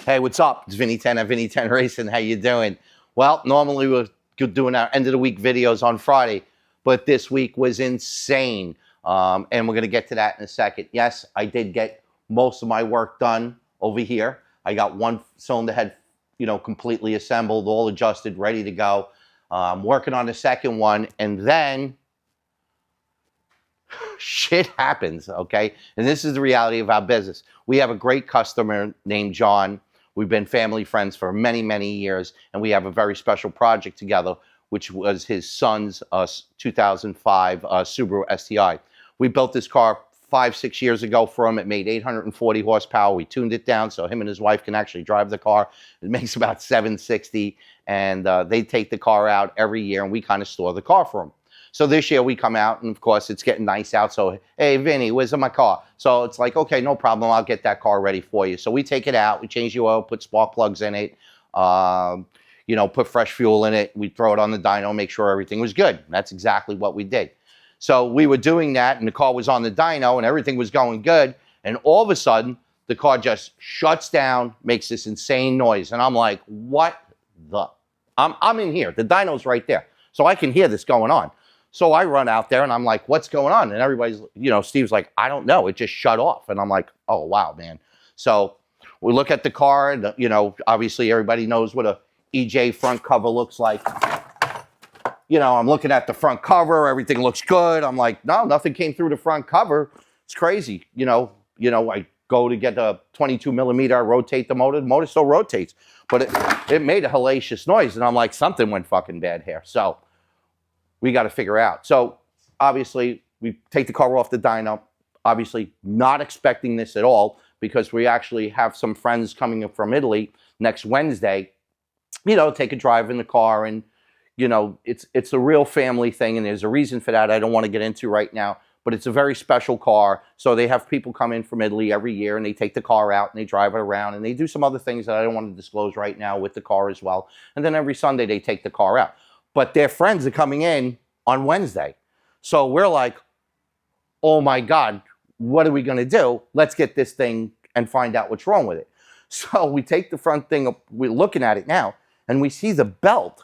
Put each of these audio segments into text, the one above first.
Hey, what's up? It's Vinny Ten at ቪnny Ten Րaciｎգ. How you doing? Well, normally we're doing our end of the week videos on Friday, but this week was insane. And we're going to get to that in a second. Yes, I did get most of my work done over here. I got one cylinder head, completely assembled, all adjusted, ready to go. I'm working on the second one, and then shit happens, okay? And this is the reality of our business. We have a great customer named John. We've been family friends for many, many years, and we have a very special project together, which was his son's 2005 Subaru STI. We built this car 5-6 years ago for him. It made 840 horsepower. We tuned it down so him and his wife can actually drive the car. It makes about 760, and they take the car out every year, and we kind of store the car for them. So this year we come out, and of course it's getting nice out. So, hey, Vinny, where's my car? So it's like, okay, no problem. I'll get that car ready for you. So we take it out. We change the oil, put spark plugs in it, put fresh fuel in it. We throw it on the dyno, make sure everything was good. That's exactly what we did. So we were doing that, and the car was on the dyno, and everything was going good. And all of a sudden, the car just shuts down, makes this insane noise. And I'm like, what the? I'm in here. The dyno's right there. So I can hear this going on. So I run out there and I'm like, what's going on? And everybody's, Steve's like, I don't know. It just shut off. And I'm like, oh, wow, man. So we look at the car and, obviously everybody knows what a EJ front cover looks like. I'm looking at the front cover. Everything looks good. I'm like, no, nothing came through the front cover. It's crazy. I go to get a 22 millimeter, I rotate the motor still rotates. But it made a hellacious noise. And I'm like, something went fucking bad here. So we got to figure out. So obviously we take the car off the dyno, obviously not expecting this at all, because we actually have some friends coming in from Italy next Wednesday, take a drive in the car, and it's a real family thing, and there's a reason for that I don't want to get into right now, but it's a very special car. So they have people come in from Italy every year, and they take the car out and they drive it around, and they do some other things that I don't want to disclose right now with the car as well. And then every Sunday they take the car out. But their friends are coming in on Wednesday. So we're like, oh my God, what are we going to do? Let's get this thing and find out what's wrong with it. So we take the front thing, we're looking at it now, and we see the belt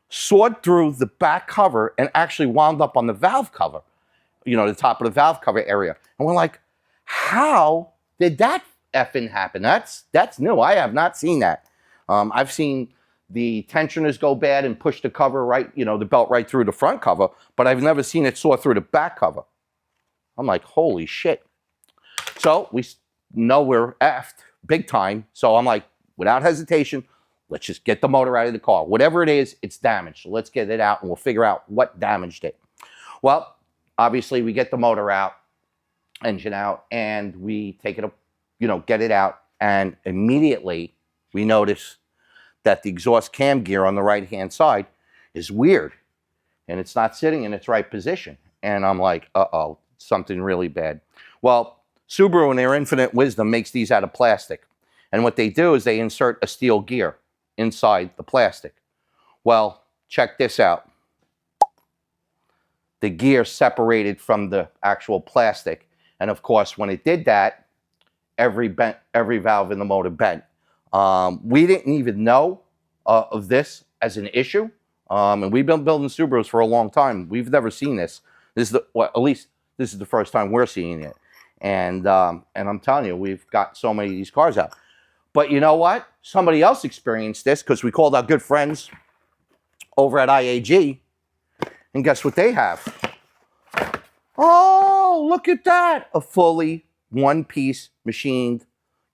sawed through the back cover and actually wound up on the valve cover, the top of the valve cover area. And we're like, how did that effing happen? That's new. I have not seen that. I've seen the tensioners go bad and push the cover right, the belt right through the front cover, but I've never seen it saw through the back cover. I'm like, holy shit. So we know we're effed big time. So I'm like, without hesitation, let's just get the motor out of the car. Whatever it is, it's damaged. So let's get it out and we'll figure out what damaged it. Well, obviously we get the motor out, engine out, and we take it up, get it out, and immediately we notice that the exhaust cam gear on the right-hand side is weird, and it's not sitting in its right position. And I'm like, uh-oh, something really bad. Well, Subaru, in their infinite wisdom, makes these out of plastic. And what they do is they insert a steel gear inside the plastic. Well, check this out. The gear separated from the actual plastic. And of course, when it did that, every valve in the motor bent. We didn't even know of this as an issue, and we've been building Subarus for a long time. We've never seen this. At least this is the first time we're seeing it. And I'm telling you, we've got so many of these cars out. But you know what? Somebody else experienced this, because we called our good friends over at IAG, and guess what they have? Oh, look at that! A fully one-piece machined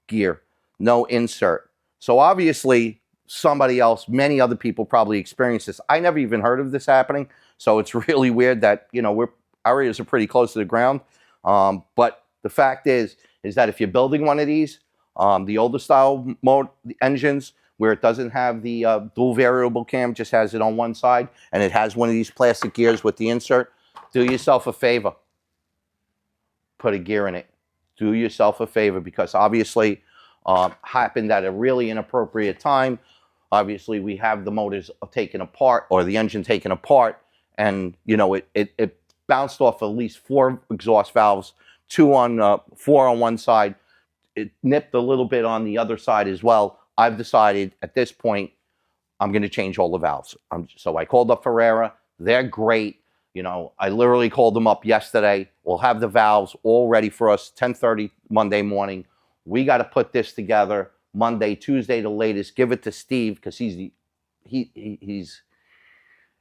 gear, no insert. So obviously, somebody else, many other people probably experienced this. I never even heard of this happening, so it's really weird that, our ears are pretty close to the ground. But the fact is that if you're building one of these, the older style engines, where it doesn't have the dual variable cam, just has it on one side, and it has one of these plastic gears with the insert, do yourself a favor. Put a gear in it. Do yourself a favor, because obviously, happened at a really inappropriate time. Obviously, we have the motors taken apart, or the engine taken apart, and it bounced off at least 4 exhaust valves, 4 on one side, it nipped a little bit on the other side as well. I've decided at this point, I'm going to change all the valves. So I called up Ferrera. They're great. You know, I literally called them up yesterday. We'll have the valves all ready for us 10:30 Monday morning. We got to put this together Monday, Tuesday, the latest. Give it to Steve because he's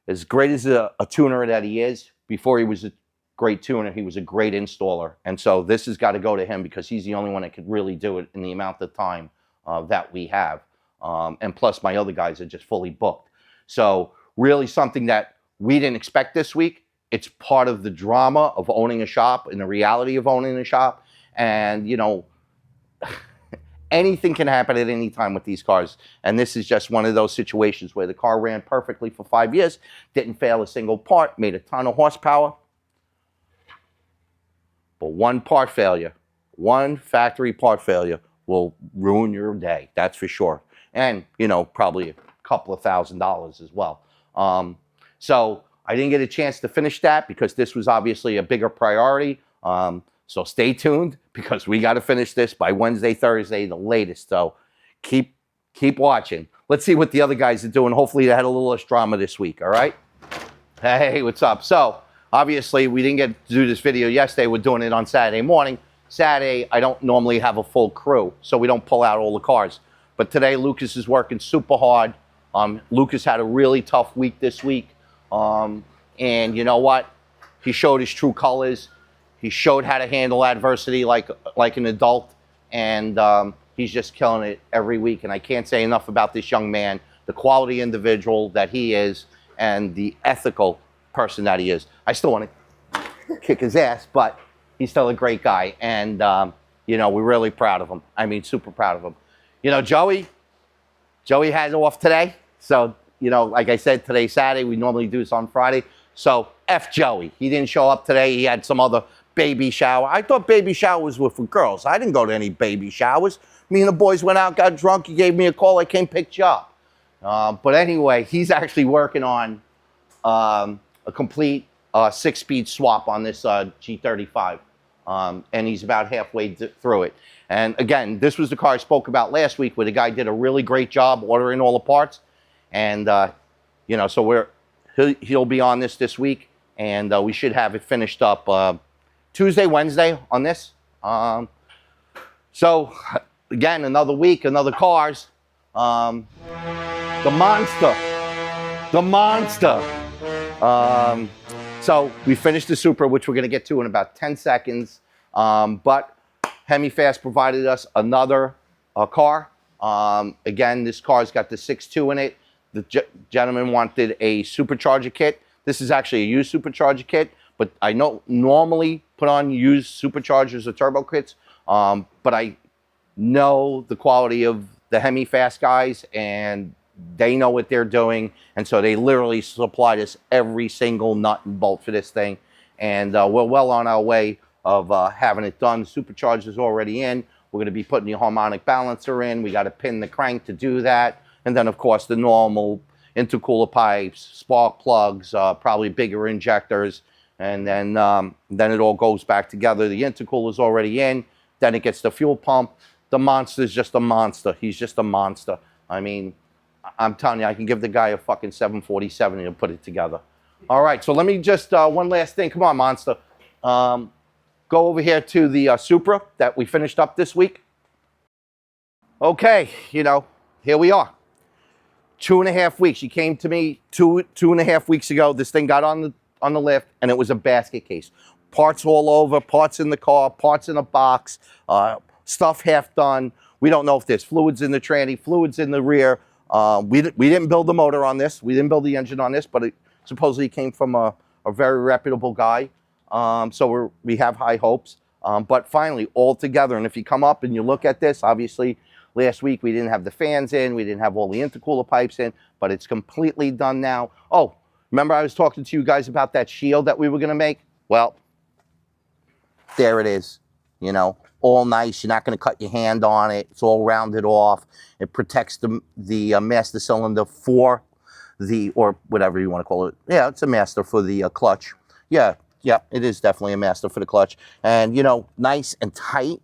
as great as a tuner that he is. Before he was a great tuner, he was a great installer. And so this has got to go to him because he's the only one that could really do it in the amount of time that we have. And plus my other guys are just fully booked. So really something that we didn't expect this week. It's part of the drama of owning a shop and the reality of owning a shop. And, you know, anything can happen at any time with these cars. And this is just one of those situations where the car ran perfectly for 5 years, didn't fail a single part, made a ton of horsepower. But one part failure, one factory part failure will ruin your day. That's for sure. And, you know, probably a couple of $1,000s as well. So I didn't get a chance to finish that because this was obviously a bigger priority. So stay tuned because we got to finish this by Wednesday, Thursday, the latest. So keep watching. Let's see what the other guys are doing. Hopefully they had a little less drama this week, all right? Hey, what's up? So obviously we didn't get to do this video yesterday. We're doing it on Saturday morning. Saturday, I don't normally have a full crew, so we don't pull out all the cars. But today, Lucas is working super hard. Lucas had a really tough week this week. And you know what? He showed his true colors. He showed how to handle adversity like an adult. And he's just killing it every week. And I can't say enough about this young man, the quality individual that he is, and the ethical person that he is. I still want to kick his ass, but he's still a great guy. And, you know, we're really proud of him. I mean, super proud of him. You know, Joey had off today. So, you know, like I said, today's Saturday. We normally do this on Friday. So, F Joey. He didn't show up today. He had some other baby shower. I thought baby showers were for girls. I didn't go to any baby showers. Me and the boys went out, got drunk. He gave me a call. I came pick you up. But anyway, he's actually working on a complete 6-speed swap on this G35. And he's about halfway through it. And again, this was the car I spoke about last week where the guy did a really great job ordering all the parts. And, you know, so he'll be on this week. And we should have it finished up Tuesday, Wednesday on this. So, again, another week, another cars. The monster. So we finished the Supra, which we're going to get to in about 10 seconds. But Hemi Fast provided us another car. Again, this car's got the 6.2 in it. The gentleman wanted a supercharger kit. This is actually a used supercharger kit, but I normally put on used superchargers or turbo kits. But I know the quality of the Hemi Fast guys, and they know what they're doing, and so they literally supplied us every single nut and bolt for this thing. And we're well on our way of having it done. Supercharger's already in. We're going to be putting the harmonic balancer in. We got to pin the crank to do that. And then, of course, the normal intercooler pipes, spark plugs, probably bigger injectors. And then it all goes back together. The intercooler's already in. Then it gets the fuel pump. The monster's just a monster. He's just a monster. I mean, I'm telling you, I can give the guy a fucking 747 and he'll put it together. All right, so let me just, one last thing. Come on, monster. Go over here to the Supra that we finished up this week. Okay, you know, here we are. 2.5 weeks. She came to me two and a half weeks ago. This thing got on the lift, and it was a basket case. Parts all over, parts in the car, parts in a box, stuff half done. We don't know if there's fluids in the tranny, fluids in the rear. We didn't build the motor on this. We didn't build the engine on this, but it supposedly came from a very reputable guy. So we have high hopes. But finally, all together, and if you come up and you look at this, obviously, last week we didn't have the fans in, we didn't have all the intercooler pipes in, but it's completely done now. Oh, remember I was talking to you guys about that shield that we were going to make? Well, there it is, you know, all nice. You're not going to cut your hand on it. It's all rounded off. It protects the master cylinder for the, or whatever you want to call it. Yeah, it's a master for the clutch. Yeah, it is definitely a master for the clutch. And, you know, nice and tight.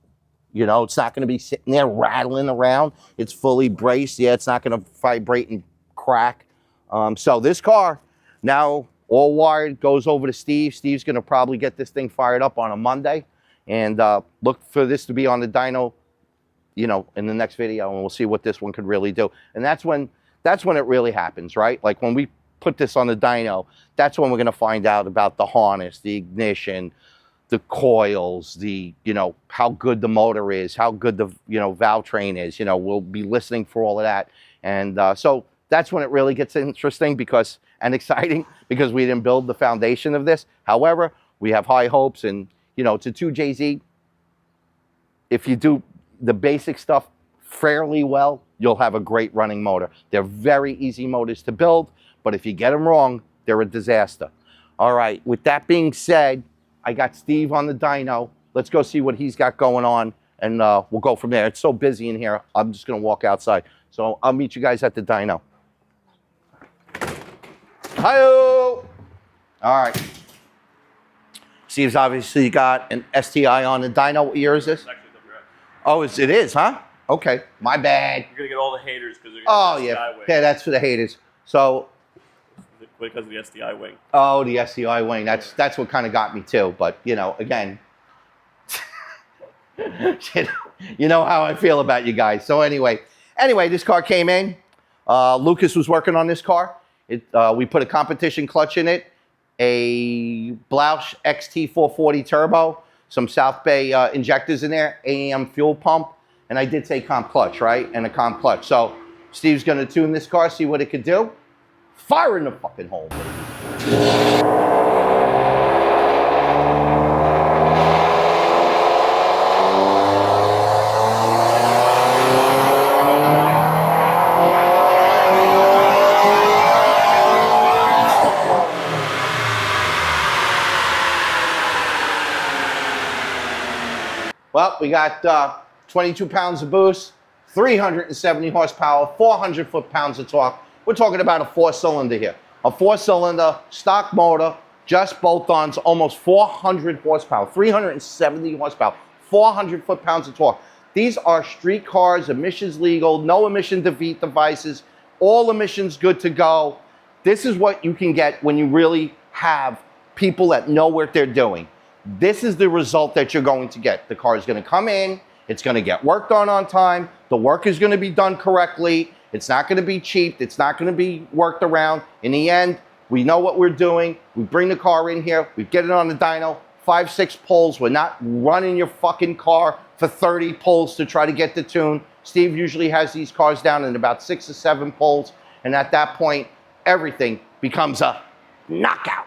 You know, it's not going to be sitting there rattling around. It's fully braced. Yeah, it's not going to vibrate and crack. So this car now all wired goes over to Steve. Steve's going to probably get this thing fired up on a Monday, and look for this to be on the dyno, you know, in the next video, and we'll see what this one could really do. And that's when it really happens, right? Like when we put this on the dyno, that's when we're going to find out about the harness, the ignition, the coils, the, you know, how good the motor is, how good the, you know, valve train is. You know, we'll be listening for all of that. And so that's when it really gets interesting and exciting, because we didn't build the foundation of this. However, we have high hopes, and, you know, to 2JZ, if you do the basic stuff fairly well, you'll have a great running motor. They're very easy motors to build, but if you get them wrong, they're a disaster. All right, with that being said, I got Steve on the dyno. Let's go see what he's got going on, and we'll go from there. It's so busy in here, I'm just gonna walk outside. So I'll meet you guys at the dyno. Hi-yo! All right. Steve's obviously got an STI on the dyno. What year is this? Oh, it is, huh? Okay, my bad. You're gonna get all the haters because they're gonna get the STI wing. Yeah, that's for the haters. So, because of the STI wing. Oh, the STI wing. That's what kind of got me too. But you know, again, you know how I feel about you guys. So anyway, this car came in. Lucas was working on this car. We put a competition clutch in it, a Blouch XT440 turbo, some South Bay injectors in there, AAM fuel pump, and I did say comp clutch, right? And a comp clutch. So Steve's gonna tune this car, see what it could do. Fire in the fucking hole, baby. Well, we got 22 pounds of boost, 370 horsepower, 400 foot-pounds of torque. We're talking about a 4-cylinder here. A 4-cylinder, stock motor, just bolt-ons, almost 400 horsepower, 370 horsepower, 400 foot-pounds of torque. These are street cars, emissions legal, no emission defeat devices, all emissions good to go. This is what you can get when you really have people that know what they're doing. This is the result that you're going to get. The car is going to come in, it's going to get worked on time, the work is going to be done correctly, it's not going to be cheap, it's not going to be worked around. In the end, we know what we're doing, we bring the car in here, we get it on the dyno, 5-6 pulls. We're not running your fucking car for 30 pulls to try to get the tune. Steve usually has these cars down in about 6 or 7 pulls, and at that point, everything becomes a knockout.